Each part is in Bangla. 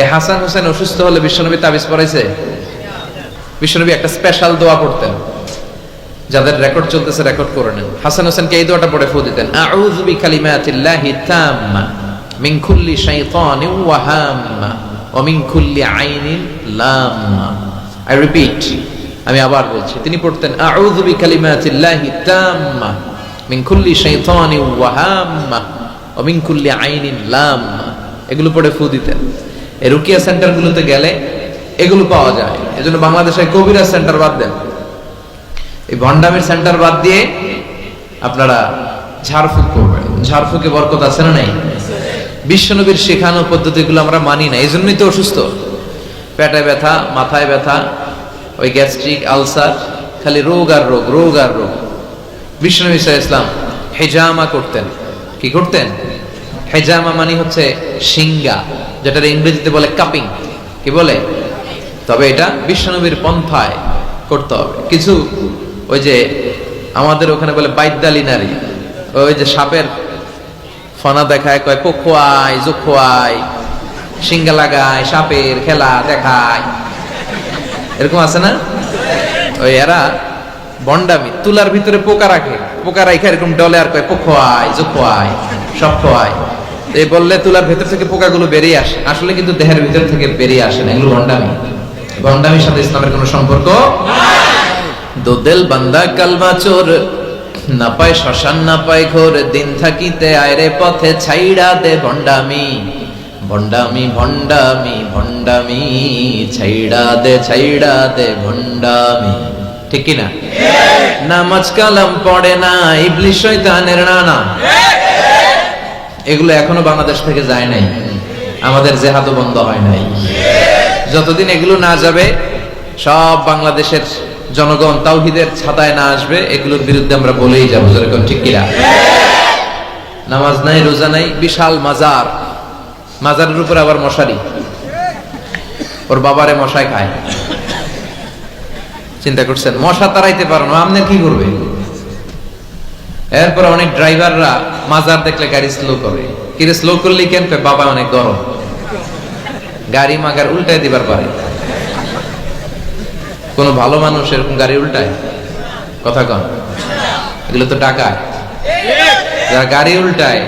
এই হাসান হোসেন অসুস্থ হলে বিশ্বনবী তাবিজ পড়াইছে? বিশ্বনবী একটা স্পেশাল দোয়া পড়তেন, যাদের রেকর্ড চলতেছে রেকর্ড করে নেন। হাসান হোসেনকে এই দোয়াটা পড়ে ফু দিতেন, আউযু বিকালিমাতিল্লাহি তাম্মা মিন কুল্লি শাইতানিন ওয়া হাম্মা ওয়া মিন কুল্লি আইনিন লাম্মা। আই রিপিট, আমি আবার বলছি, তিনি পড়তেন আউযু বিকালিমাতিল্লাহি তাম্মা মিন কুল্লি শাইতানিন ওয়া হাম্মা ওয়া মিন কুল্লি আইনিন লাম্মা। এগুলো পড়ে ফু দিতেন। এই রুকিয়া সেন্টারগুলোতে গেলে এগুলো পাওয়া যায়। এজন্য বাংলাদেশে কবিরাজ সেন্টার বাদ দেন, এই ভণ্ডামির সেন্টার বাদ দিয়ে আপনারা ঝাড়ফুঁক করবেন। ঝাড়ফুঁকে বরকত আছে না নাই? বিশ্বনবীর শেখানো পদ্ধতিগুলো আমরা মানি না, এই জন্যই তো অসুস্থ। পেটে ব্যথা, মাথায় ব্যথা, ওই গ্যাস্ট্রিক, আলসার, খালি রোগ আর রোগ, রোগ আর রোগ। বিশ্বনবী সাল্লাল্লাহু আলাইহি ওয়াসাল্লাম হেজামা করতেন। কি করতেন? হেজামা মানে হচ্ছে সিঙ্গা, যেটার ইংরেজিতে বলে কাপিং। কি বলে? তবে এটা বিশ্বনবীর পন্থায় করতে হবে। কিছু ওই যে আমাদের ওখানে বলে বাইদ্যালি নারী, ওই যে সাপের ফনা দেখায়, কয় পোখোয়াই জোখোয়াই, সিঙ্গা লাগায়, সাপের খেলা দেখায়, এরকম আছে না? ওই এরা বন্ডামি, তুলার ভিতরে পোকা রাখে, পোকা রাখে এরকম ডলে আর কয় পোখোয়াই জোখোয়াই সব খোয়ায়। এই বললে তুলার ভেতর থেকে পোকাগুলো বেরিয়ে আসে, আসলে কিন্তু দেহের ভিতর থেকে বেরিয়ে আসে না। এগুলো ভণ্ডামি। ভণ্ডামির সাথে ইসলামের কোনো সম্পর্ক নাই। দো দিল বান্দা কালমা চোর, না পায় শ্মশান না পায় ঘোর, দিন থাকিতে আয়রে পথে ছাইড়া দে ভণ্ডামি। ভণ্ডামি ভণ্ডামি ভণ্ডামি, ছাইড়া দে ভণ্ডামি। ঠিক কি না? নামাজ কালাম পড়ে না, ইবলিশ শয়তানের নানা। এগুলো এখনো বাংলাদেশ থেকে যায় নাই, আমাদের জেহাদও বন্ধ হয় নাই। যতদিন এগুলো না যাবে, সব বাংলাদেশের জনগণ তাওহীদের ছাতায় না আসবে, এগুলোর বিরুদ্ধে আমরা বলেই যাবো। যেরকম ঠিক কিনা? নামাজ নাই, রোজা নাই, বিশাল মাজার, মাজারের উপর আবার মশারি, ওর বাবারে মশায় খায়। চিন্তা করছেন? মশা তাড়াইতে পারো না, আপনি কি করবে? এরপর অনেক ড্রাইভাররা মাজার দেখলে গাড়ি স্লো করে। কিরে স্লো করলি কেন? বাবা অনেক গরম, গাড়ি মাগার উল্টায় দিবার পারে। কোন ভালো মানুষ এরকম গাড়ি উল্টায়? কথা কন। এগুলো তো ডাকায়, যারা গাড়ি উল্টায়,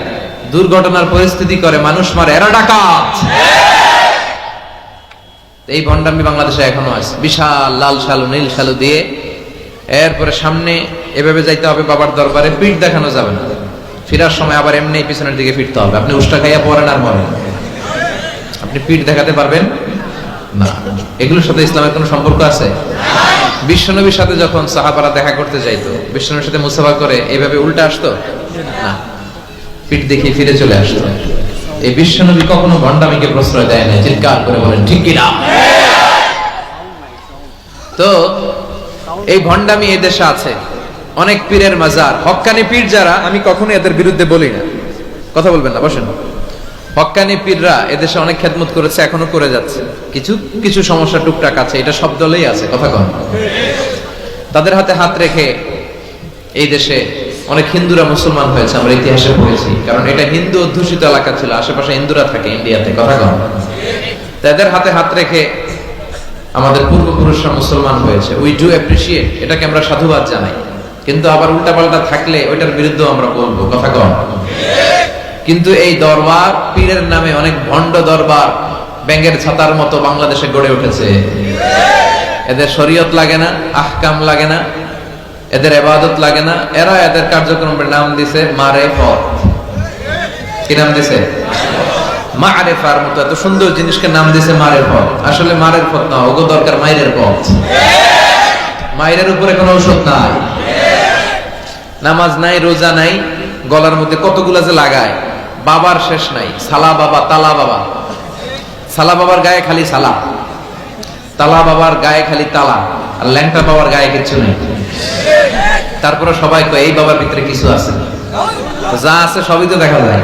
দুর্ঘটনার পরিস্থিতি করে, মানুষ মারে, এরা ডাকাত। এই ভণ্ডামি বাংলাদেশে এখনো আছে। বিশাল লাল শালু নীল শালু দিয়ে, এরপরে সামনে এভাবে যাইতে হবে বাবার দরবারে, পিঠ দেখানো যাবে না। ফিরার সময় আবার এমনি পিছনের দিকে ফিরতে হবে। আপনি উষ্টা খাইয়া পড়েন আর মরেন, আপনি পিঠ দেখাতে পারবেন না। এগুলোর সাথে ইসলামের কোনো সম্পর্ক আছে? বিশ্বনবীর সাথে যখন সাহাবারা দেখা করতে যাইতো, বিশ্বনবীর সাথে মুসাফা করে এইভাবে উল্টা আসতো না, পিঠ দেখিয়ে ফিরে চলে আসতো। এই বিশ্বনবী কখনো ভণ্ডামিকে প্রশ্রয় দেয় না। চিৎকার করে বলেন ঠিক কিনা? তো এই ভণ্ডামি এই দেশে আছে। অনেক পীরের মাজার, হক্কানি পীর যারা, আমি কখনো এদের বিরুদ্ধে বলি না। কথা বলবেন না, বসেন। হক্কানি পীররা এদেশে অনেক খেদমত করেছে, এখনো করে যাচ্ছে। কিছু কিছু সমস্যা টুকটাক আছে, এটা সব দলেই আছে। কথা কন। তাদের হাতে হাত রেখে এই দেশে অনেক হিন্দুরা মুসলমান হয়েছে, আমরা ইতিহাসে পড়েছি। কারণ এটা হিন্দু অধ্যুষিত এলাকা ছিল, আশেপাশে হিন্দুরা থাকে ইন্ডিয়াতে। কথা কন। তাদের হাতে হাত রেখে আমাদের পূর্বপুরুষরা মুসলমান হয়েছে। উই ডু অ্যাপ্রিশিয়েট, এটাকে আমরা সাধুবাদ জানাই। কিন্তু আবার উল্টাপাল্টা থাকলে ওইটার বিরুদ্ধেও আমরা বলবো। কথা কন। কিন্তু এই দরবার, পীরের নামে অনেক ভণ্ড দরবার ব্যাঙের ছাতার মতো বাংলাদেশে গড়ে উঠেছে। এদের শরীয়ত লাগে না, আহকাম লাগে না, এদের ইবাদত লাগে না। এরা এদের কার্যক্রমের নাম দিছে মারেফত। কি নাম দিছে? মারেফার মতো এত সুন্দর জিনিসকে নাম দিছে মারেফত। আসলে মারেফত না, ওগো দরকার মাইরের পথ। মাইরের উপরে কোনো ঔষধ নাই। নামাজ নাই, রোজা নাই, গলার মধ্যে কতগুলা যে লাগায়, বাবার শেষ নাই। সালা বাবা, তালা বাবা। সালা বাবার গায়ে খালি সালা, তালা বাবার গায়ে খালি তালা, আর ল্যাংটা বাবার গায়ে কিচ্ছু নেই। তারপরে সবাই কয় এই বাবার ভিতরে কিছু আছে। যা আছে সবই তো দেখা যায়।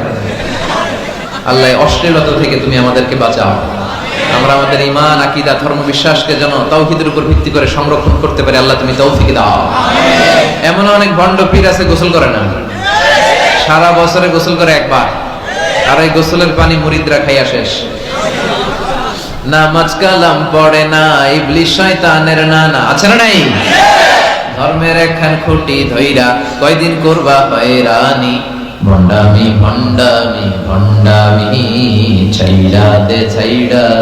আল্লাহ অশ্লীলতা থেকে তুমি আমাদেরকে বাঁচাও। আমরা আমাদের ঈমান, আকীদা, ধর্ম, বিশ্বাসকে যেন তাওহীদের উপর ভিত্তি করে সংরক্ষণ করতে পারি। আল্লাহ তুমি তৌফিক দাও। এমন অনেক ভণ্ড পীর আছে গোসল করে না, সারা বছরে গোসল করে একবার, আর এই গোসলের পানি মুরিদরা খাইয়া শেষ। নামাজ কালাম পড়ে না, ইবলিস শয়তানের নানা। আছে না নাই? ধর্মের একখান খুঁটি ধইরা কয়দিন করবা হয়রানি, ভণ্ডামি ভণ্ডামি ভণ্ডামি, ছাইড়া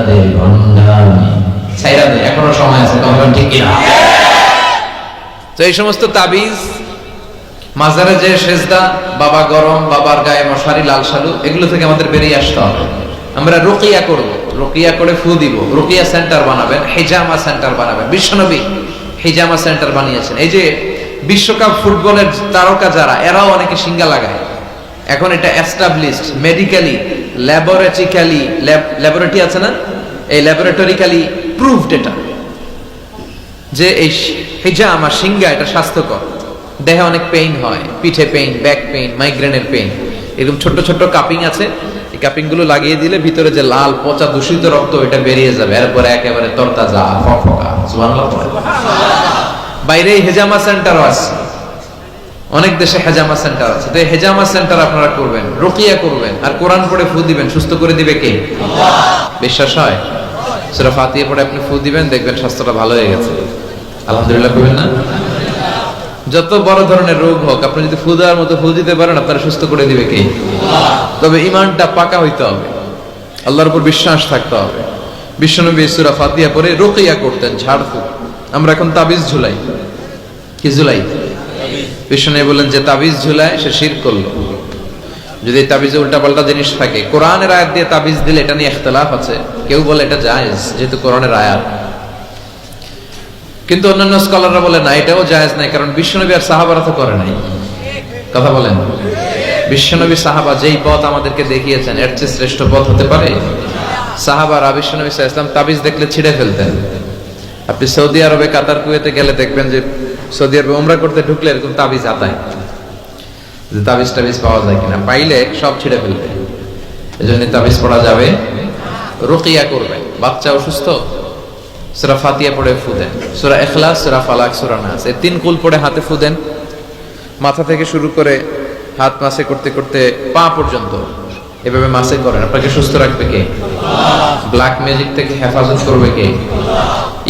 দে ভণ্ডামি, ছাইড়া দে। এখনো সময় আছে, তখন ঠিক কিনা? তো এই সমস্ত তাবিজ, মাজারে যে সেজদা, বাবা গরম, বাবার গায়ে মশারি, লাল শালু, এগুলো থেকে আমাদের বেরিয়ে আসতে হবে। আমরা রুকিয়া করব, রুকিয়া করে ফু দিব, রুকিয়া সেন্টার বানাবেন, হিজামা সেন্টার বানাবেন। বিশ্বনবী হিজামা সেন্টার বানিয়েছেন। এই যে বিশ্বকাপ ফুটবলের তারকা যারা, এরাও অনেকে সিঙ্গা লাগায়। এখন এটা এস্টাবলিশড মেডিকেলি, ল্যাবরেটরিক্যালি, ল্যাবরেটরি আছে না, এই ল্যাবরেটরিক্যালি প্রুভড এটা, যে এই হিজামা সিঙ্গা এটা স্বাস্থ্যকর। দেহে অনেক পেইন হয়, পিঠে পেইন, ব্যাক পেইন, মাইগ্রেনের পেইন, এরকম ছোট্ট ছোট্ট কাপিং আছে। এই কাপিং গুলো লাগিয়ে দিলে ভিতরে যে লাল পচা দূষিত রক্ত, এটা বেরিয়ে যাবে, এরপরে একেবারে তরতাজা ফকফকা। সুবহানাল্লাহ। বাইরে হেজামা সেন্টারও আছে, অনেক দেশে হেজামা সেন্টার আছে। তো হেজামা সেন্টার আপনারা করবেন, রুকিয়া করবেন, আর কোরআন পড়ে ফু দিবেন। সুস্থ করে দিবে কে? বিশ্বাস হয়? সূরা ফাতিহা পড়ে আপনি ফু দিবেন, দেখবেন স্বাস্থ্যটা ভালো হয়ে গেছে। আলহামদুলিল্লাহ করবেন না? যত বড় ধরনের রোগ হোক, আপনি যদি ফু দেওয়ার মতো ফু দিতে পারেন, আপনারা সুস্থ করে দিবে কে? তবে ঈমানটা পাকা হইতে হবে, আল্লাহর উপর বিশ্বাস থাকতে হবে। বিশ্বনবী সূরা ফাতিহা পড়ে রুকিয়া করতেন, ঝাড়ফুঁক। আমরা এখন তাবিজ ঝুলাই। কি ঝুলাই? বিশ্বনবী বলেন, যে তাবিজ ঝুলায় সে শিরক করলো। যদি তাবিজে উল্টাপাল্টা জিনিস থাকে, কোরআনের আয়াত দিয়ে তাবিজ দিলে এটা নিয়ে ইখতিলাফ আছে। কেউ বলে এটা জায়েজ, যেহেতু কোরআনের আয়াত। কিন্তু অন্যান্য স্কলাররা বলে না, এটাও জায়েজ নাই, কারণ বিশ্বনবী আর সাহাবারা তো করে নাই। কথা বলেন। বিশ্বনবী সাহাবা যেই পথ আমাদেরকে দেখিয়েছেন, এর চেয়ে শ্রেষ্ঠ পথ হতে পারে? সাহাবারা বিশ্বনবী সাল্লাল্লাহু আলাইহি ওয়াসাল্লাম তাবিজ দেখলে ছিঁড়ে ফেলতেন। আপনি সৌদি আরবে, কাতার, কুয়েতে গেলে দেখবেন যে সৌদি আরবে উমরা করতে ঢুকলে এরকম তাবিজ আতায়, যে তাবিজ টাবিজ পাওয়া যায় কিনা, পাইলে সব ছিঁড়ে ফেলবে। এজন্য তাবিজ পড়া যাবে। রুকিয়া করবেন। বাচ্চা অসুস্থ, সূরা ফাতিহা পড়ে ফু দেন, সূরা ইখলাস, সূরা ফালাক, সূরা নাস, এই তিন কুল পড়ে হাতে ফু দেন। মাথা থেকে শুরু করে হাত মাসে করতে করতে পা পর্যন্ত এভাবে মাসে করেন। আপনাকে সুস্থ রাখবে কে? ব্ল্যাক ম্যাজিক থেকে হেফাজত করবে কে?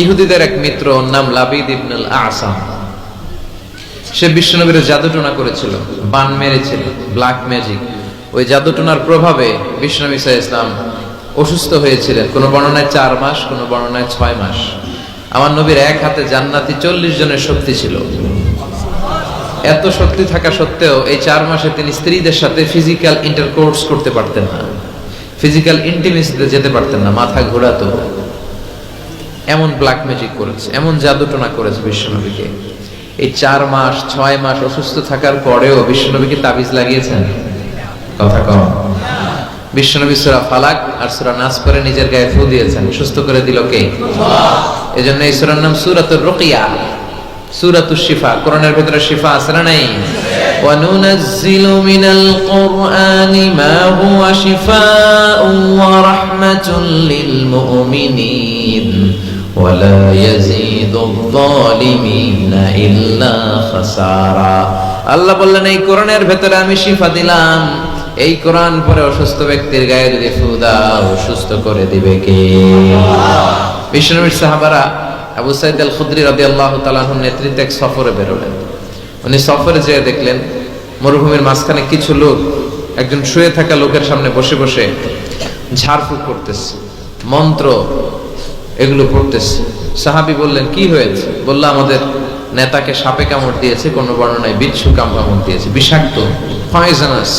ইহুদিদের এক মিত্র, নাম লাবিদ ইবনুল আসাম, সে বিশ্বনবীর জাদুটোনা করেছিল, বান মেরেছিল, ব্ল্যাক ম্যাজিক। ওই জাদুটোনার প্রভাবে বিশ্বনবী সাল্লাল্লাহু আলাইহি ওয়াসাল্লাম অসুস্থ হয়েছিলেন। কোন বর্ণনায় 4 মাস, কোন বর্ণনায় 6 মাস। আমার নবীর এক হাতে জান্নাতি 40 জনের শক্তি ছিল। এত শক্তি থাকা সত্ত্বেও এই 4 মাসে তিনি স্ত্রীদের সাথে ফিজিক্যাল ইন্টারকোর্স করতে পারতেন না, ফিজিক্যাল ইন্টিমেসিতে যেতে পারতেন না, মাথা ঘোরাতো। এমন ব্ল্যাক ম্যাজিক করেছে, এমন জাদুটোনা করেছে বিশ্বনবীকে। এই 4 মাস 6 মাস অসুস্থ থাকার পরেও বিশ্বনবীকে তাবিজ লাগিয়েছেন? কথা কম। বিশ্বনবী সূরা ফালাক আর সূরা নাস পড়ে নিজের গায়ে ফু দিয়েছেন, সুস্থ করে দিল কে? আল্লাহ। এজন্য এই সূরার নাম সূরাতুর রুকিয়া, সূরাতুশ শিফা। কোরআনের ভিতরে শিফা আছে না নাই? ওয়া নুনাজ্জিলু মিনাল কুরআনি মা হুয়া শিফাউন ওয়া রাহমাতুল লিল মুমিনিন ওয়া লা ইয়াজিদুয যালিমিনা ইল্লা খাসারা। আল্লাহ বললেন, এই কোরআনের ভিতরে আমি শিফা দিলাম। এই কোরআন পরে অসুস্থ ব্যক্তির গায়ে যদি ফু দাও, সুস্থ করে দিবে কে? বিশ্বনবীর সাহাবারা আবু সাঈদ আল খুদরি রাদিয়াল্লাহু তাআলা আনহুর নেতৃত্বে এক সফরে বেরোলেন। উনি সফরে যেয়ে দেখলেন মরুভূমির মাঝখানে কিছু লোক একজন শুয়ে থাকা লোকের সামনে বসে বসে ঝাড়ফুঁক করতেছে, মন্ত্র এগুলো পড়তেছে। সাহাবী বললেন, কি হয়েছে? বলল, আমাদের নেতাকে সাপে কামড় দিয়েছে, কোন বর্ণনায় বিচ্ছু কামড় দিয়েছে, বিষাক্ত, পয়জনাস,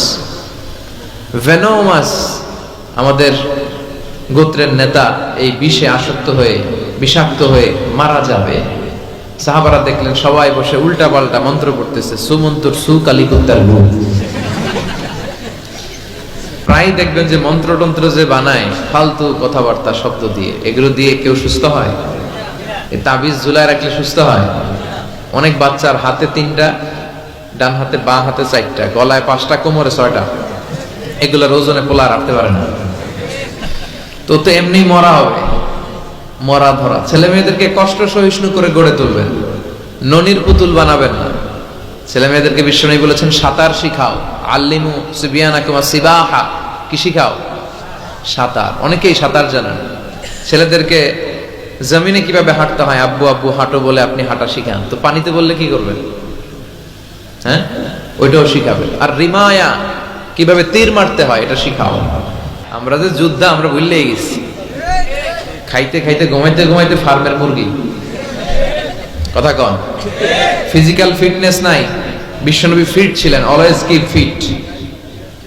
ভেনোমাস। আমাদের গোত্রের নেতা এই বিষে আসক্ত হয়ে, বিষাক্ত হয়ে মারা যাবে। সাহাবারা দেখলেন সবাই বসে উল্টা পাল্টা মন্ত্র পড়তেছে, সুমন্তুর সু কালিকুত্তার লু। প্রায় দেখবেন যে মন্ত্রতন্ত্র যে বানায় ফালতু কথাবার্তা শব্দ দিয়ে, এগুলো দিয়ে কেউ সুস্থ হয়? এই তাবিজ ঝুলায় রাখলে সুস্থ হয়? অনেক বাচ্চার হাতে 3টা, ডান হাতে, বাঁ হাতে 4টা, গলায় 5টা, কোমরে 6টা। এগুলোর ওজনে পোলা রাখতে পারে না। তো এমনি মরা হবে, মরা ধরা। ছেলে মেয়েদেরকে কষ্ট সহিষ্ণু করে গড়ে তুলবেন, ননির পুতুল বানাবেন না। ছেলে মেয়েদেরকে বিশ্বনবী বলেছেন, সাঁতার শিখাও, আল্লিমু সিবিয়ানাকুম সিবাহা। কি শিখাও? সাঁতার। অনেকেই সাঁতার জানেন, ছেলেদেরকে জমিনে কিভাবে হাঁটতে হয় আব্বু আব্বু হাঁটো বলে আপনি হাঁটা শিখান, তো পানিতে বললে কি করবেন? হ্যাঁ, ওইটাও শিখাবে। আর রিমায়া কিভাবে তীর মারতে হয় এটা শিখাও। আমরা যে যোদ্ধা আমরা ভুললেই গেছি, খাইতে খাইতে ঘুমাইতে ঘুমাইতে ফার্মের মুরগি। কথা কন, ফিজিক্যাল ফিটনেস নাই। বিশ্বনবী ফিট ছিলেন, অলওয়েজ কিপ ফিট।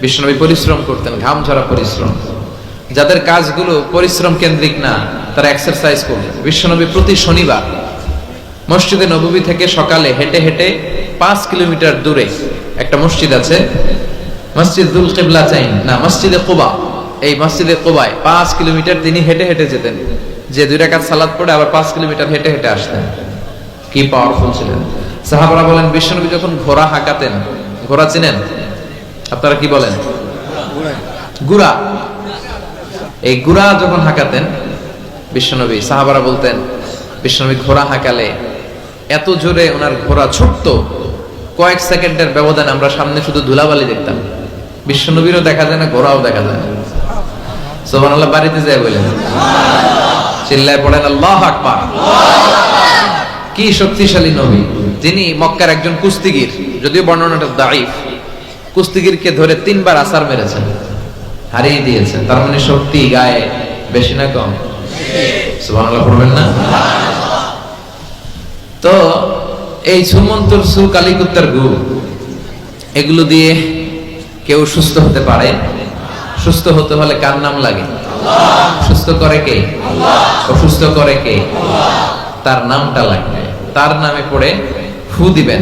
বিশ্বনবী পরিশ্রম করতেন, ঘাম ঝরা পরিশ্রম। যাদের কাজগুলো পরিশ্রম কেন্দ্রিক না তারা এক্সারসাইজ করবে। বিশ্বনবী প্রতি শনিবার মসজিদে নববী থেকে সকালে হেঁটে হেঁটে 5 কিলোমিটার দূরে একটা মসজিদ আছে, মসজিদুল কিবলাতাইন না মসজিদে কুবা। এই মসজিদে কুবায় 5 কিলোমিটার তিনি হেঁটে হেঁটে যেতেন, যে 2 রাকাত সালাত পড়ে আবার 5 কিলোমিটার হেঁটে হেঁটে আসতেন। কি পাওয়ারফুল ছিলেন। সাহাবারা বলেন বিশ্বনবী যখন ঘোড়া হাঁকাতেন, ঘোড়া চিনেন আপনারা, কি বলেন? গুড়া। এই গুড়া যখন হাঁকাতেন বিশ্বনবী, সাহাবারা বলতেন বিশ্বনবী ঘোড়া হাঁকালে এত জোরে ওনার ঘোড়া ছুটতো, কয়েক সেকেন্ডের ব্যবধানে আমরা সামনে শুধু ধুলাবালি দেখতাম। বিশ্বনবীরও দেখা যায় না, ঘোড়াও দেখা যায় না। সুবহানাল্লাহ বাড়িতে যায় বলেন, চিল্লায় পড়েন আল্লাহু আকবার। কি শক্তিশালী নবী! যিনি মক্কার একজন কুস্তিগির, যদিও বর্ণনাটা দাঈফ, কুস্তিগিরকে ধরে 3 বার আছার মেরেছেন, হারিয়ে দিয়েছেন। তার মানে শক্তি গায়ে বেশি না কম? সুবহানাল্লাহ পড়বেন না? তো এই সুমন্তর সু কালিকুত্তার গু, এগুলো দিয়ে কেউ সুস্থ হতে পারে? সুস্থ হতে হলে কার নাম লাগে? সুস্থ করে কে? অসুস্থ করে কে? তার নামটা লাগবে। তার নামে পড়ে ফু দিবেন,